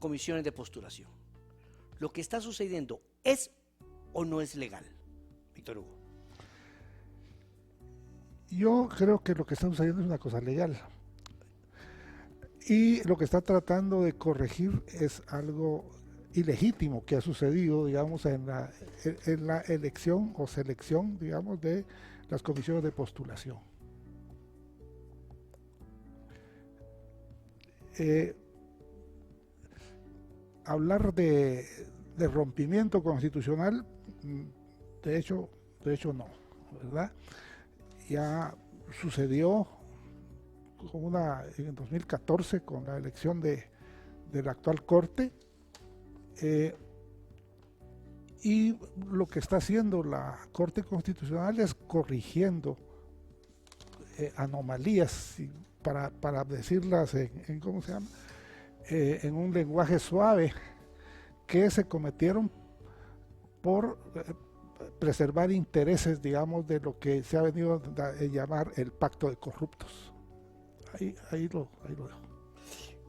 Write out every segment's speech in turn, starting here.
comisiones de postulación. ¿Lo que está sucediendo es o no es legal? Víctor Hugo. Yo creo que lo que está sucediendo es una cosa legal. Y lo que está tratando de corregir es algo ilegítimo que ha sucedido, digamos, en la elección o selección, digamos, de las comisiones de postulación. Hablar de rompimiento constitucional, de hecho no, ¿verdad? Ya sucedió en 2014 con la elección de la actual Corte, y lo que está haciendo la Corte Constitucional es corrigiendo anomalías, para decirlas ¿cómo se llama? En un lenguaje suave, que se cometieron por preservar intereses, digamos, de lo que se ha venido a llamar el pacto de corruptos. Ahí lo dejo.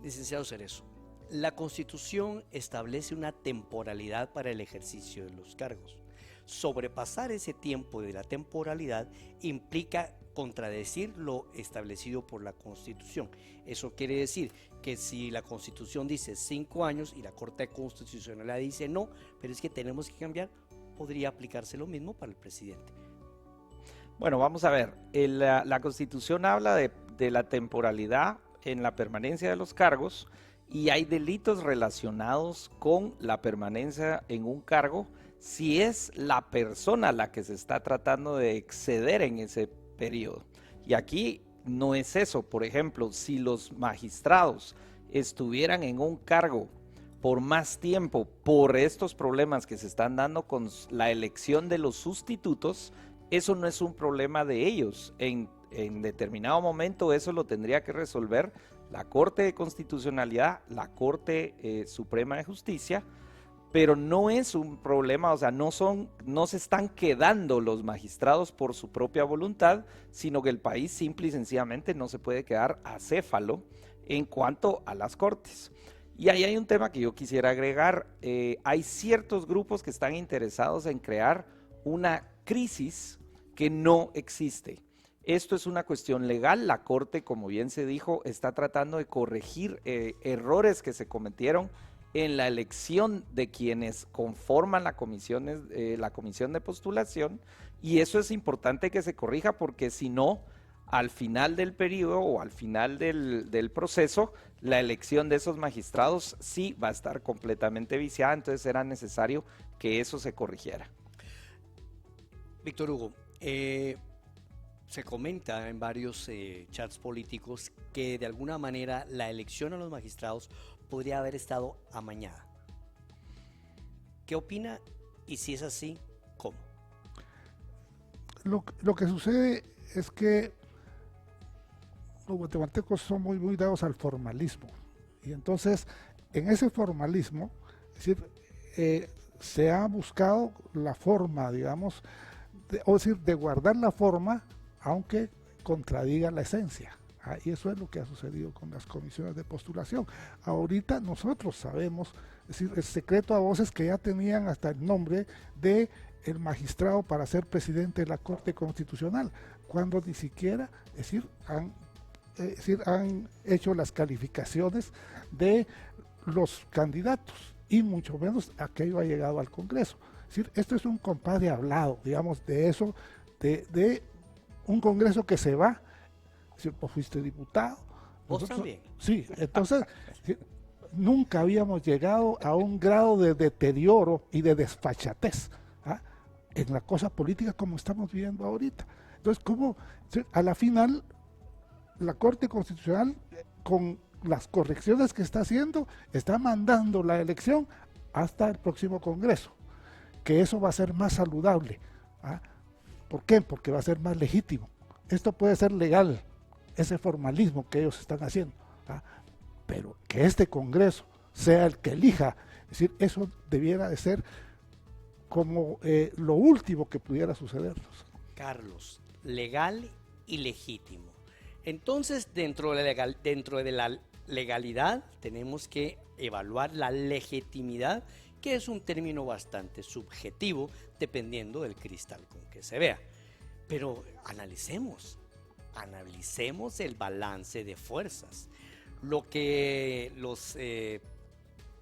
Licenciado Cerezo, la Constitución establece una temporalidad para el ejercicio de los cargos. Sobrepasar ese tiempo de la temporalidad implica contradecir lo establecido por la Constitución. Eso quiere decir que si la Constitución dice 5 años y la Corte Constitucional dice no, pero es que tenemos que cambiar, podría aplicarse lo mismo para el presidente. Bueno, vamos a ver, la Constitución habla de la temporalidad en la permanencia de los cargos, y hay delitos relacionados con la permanencia en un cargo si es la persona la que se está tratando de exceder en ese periodo. Y aquí no es eso. Por ejemplo, si los magistrados estuvieran en un cargo por más tiempo por estos problemas que se están dando con la elección de los sustitutos, eso no es un problema de ellos. En determinado momento eso lo tendría que resolver la Corte de Constitucionalidad, la Corte Suprema de Justicia, pero no es un problema, o sea, no se están quedando los magistrados por su propia voluntad, sino que el país simple y sencillamente no se puede quedar acéfalo en cuanto a las cortes. Y ahí hay un tema que yo quisiera agregar. Hay ciertos grupos que están interesados en crear una crisis que no existe. Esto es una cuestión legal. La Corte, como bien se dijo, está tratando de corregir errores que se cometieron en la elección de quienes conforman la comisión de postulación, y eso es importante que se corrija, porque si no, al final del periodo o al final del proceso, la elección de esos magistrados sí va a estar completamente viciada. Entonces era necesario que eso se corrigiera. Víctor Hugo, se comenta en varios chats políticos que de alguna manera la elección a los magistrados podría haber estado amañada. ¿Qué opina? Y si es así, ¿cómo? Lo que sucede es que los guatemaltecos son muy dados al formalismo, y entonces en ese formalismo, es decir, se ha buscado la forma, digamos, de guardar la forma aunque contradiga la esencia. Y eso es lo que ha sucedido con las comisiones de postulación. Ahorita nosotros sabemos, es decir, el secreto a voces que ya tenían hasta el nombre de el magistrado para ser presidente de la Corte Constitucional, cuando ni siquiera, han hecho las calificaciones de los candidatos, y mucho menos aquello ha llegado al Congreso. Es decir, esto es un compadre hablado, digamos, de eso, de un Congreso que se va. Vos fuiste diputado. ¿Vos también? Sí, entonces nunca habíamos llegado a un grado de deterioro y de desfachatez en la cosa política como estamos viviendo ahorita. Entonces, ¿cómo? A la final, la Corte Constitucional, con las correcciones que está haciendo, está mandando la elección hasta el próximo Congreso, que eso va a ser más saludable. ¿Por qué? Porque va a ser más legítimo. Esto puede ser legal, ese formalismo que ellos están haciendo, pero que este Congreso sea el que elija, es decir, eso debiera de ser como lo último que pudiera sucedernos. Carlos, legal y legítimo. Entonces, dentro de la legalidad, tenemos que evaluar la legitimidad, que es un término bastante subjetivo dependiendo del cristal con que se vea. Pero analicemos el balance de fuerzas. Lo que los que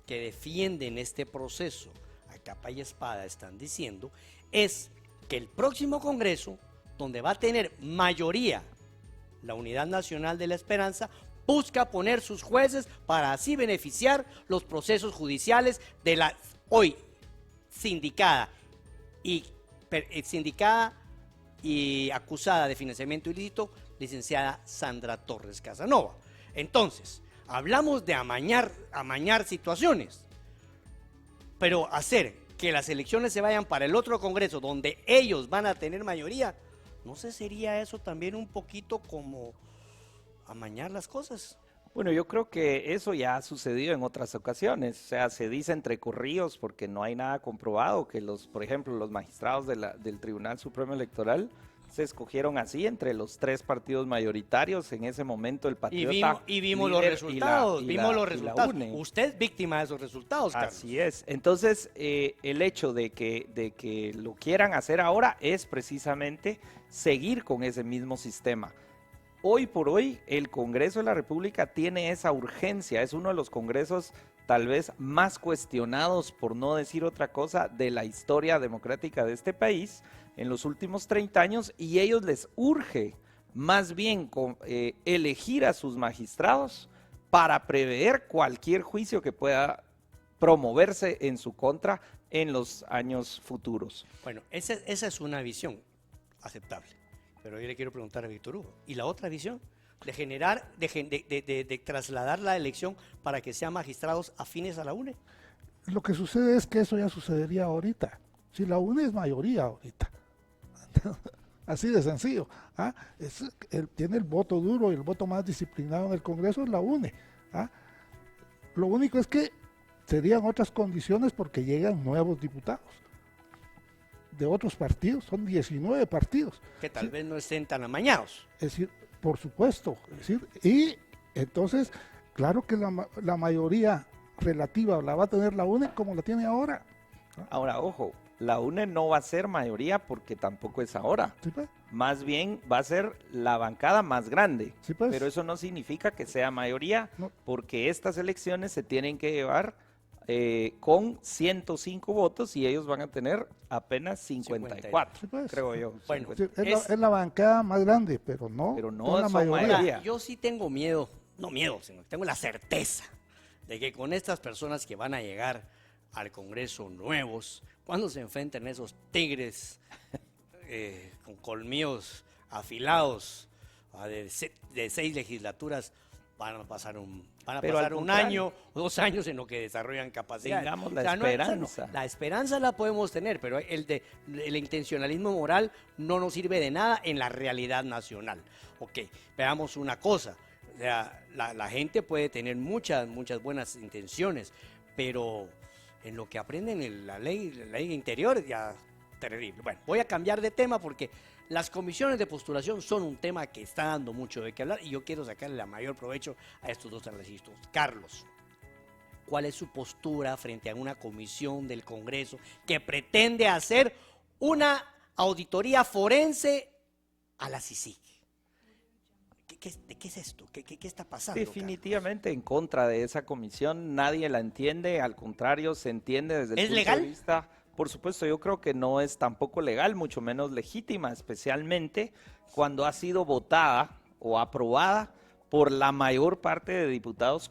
defienden este proceso a capa y espada están diciendo es que el próximo Congreso, donde va a tener mayoría la Unidad Nacional de la Esperanza, busca poner sus jueces para así beneficiar los procesos judiciales de la hoy sindicada y acusada de financiamiento ilícito, licenciada Sandra Torres Casanova. Entonces, hablamos de amañar situaciones, pero hacer que las elecciones se vayan para el otro Congreso, donde ellos van a tener mayoría, ¿no sé, sería eso también un poquito como amañar las cosas? Bueno, yo creo que eso ya ha sucedido en otras ocasiones. O sea, se dice entre corrillos porque no hay nada comprobado que por ejemplo, los magistrados del Tribunal Supremo Electoral se escogieron así entre los 3 partidos mayoritarios. En ese momento el Patriota y vimos los resultados, Usted es víctima de esos resultados, Carlos. Así es. Entonces, el hecho de que lo quieran hacer ahora es precisamente seguir con ese mismo sistema. Hoy por hoy, el Congreso de la República tiene esa urgencia. Es uno de los congresos tal vez más cuestionados, por no decir otra cosa, de la historia democrática de este país en los últimos 30 años, y ellos les urge más bien elegir a sus magistrados para prever cualquier juicio que pueda promoverse en su contra en los años futuros. Bueno, esa es una visión aceptable, pero yo le quiero preguntar a Víctor Hugo, ¿y la otra visión? De trasladar la elección para que sean magistrados afines a la UNE. Lo que sucede es que eso ya sucedería ahorita. Si la UNE es mayoría ahorita. Así de sencillo. Tiene el voto duro y el voto más disciplinado en el Congreso, es la UNE. Lo único es que serían otras condiciones porque llegan nuevos diputados de otros partidos, son 19 partidos. Que tal vez no estén tan amañados. Es decir, por supuesto. Es decir, y entonces, claro que la mayoría relativa la va a tener la UNE como la tiene ahora. Ahora, ojo, la UNE no va a ser mayoría porque tampoco es ahora. ¿Sí, pues? Más bien va a ser la bancada más grande. ¿Sí, pues? Pero eso no significa que sea mayoría, no, porque estas elecciones se tienen que llevar con 105 votos y ellos van a tener apenas 54, ¿Sí, pues? creo yo. Bueno, sí, es la bancada más grande, pero no la son mayoría. mayoría. Yo sí tengo miedo, no miedo, sino que tengo la certeza de que con estas personas que van a llegar al Congreso nuevos, cuando se enfrenten a esos tigres con colmillos afilados de 6 legislaturas, van a pasar un año o 2 años en lo que desarrollan capacidades. Tengamos la esperanza. La esperanza la podemos tener, pero el intencionalismo moral no nos sirve de nada en la realidad nacional. Ok, veamos una cosa. O sea, la gente puede tener muchas buenas intenciones, pero en lo que aprenden en la ley interior ya terrible. Bueno, voy a cambiar de tema porque las comisiones de postulación son un tema que está dando mucho de qué hablar y yo quiero sacarle la mayor provecho a estos dos analistas. Carlos, ¿cuál es su postura frente a una comisión del Congreso que pretende hacer una auditoría forense a la CICIG? ¿Qué es esto? ¿Qué está pasando? Definitivamente en contra de esa comisión, nadie la entiende, al contrario, se entiende desde el punto de vista. Por supuesto, yo creo que no es tampoco legal, mucho menos legítima, especialmente cuando ha sido votada o aprobada por la mayor parte de diputados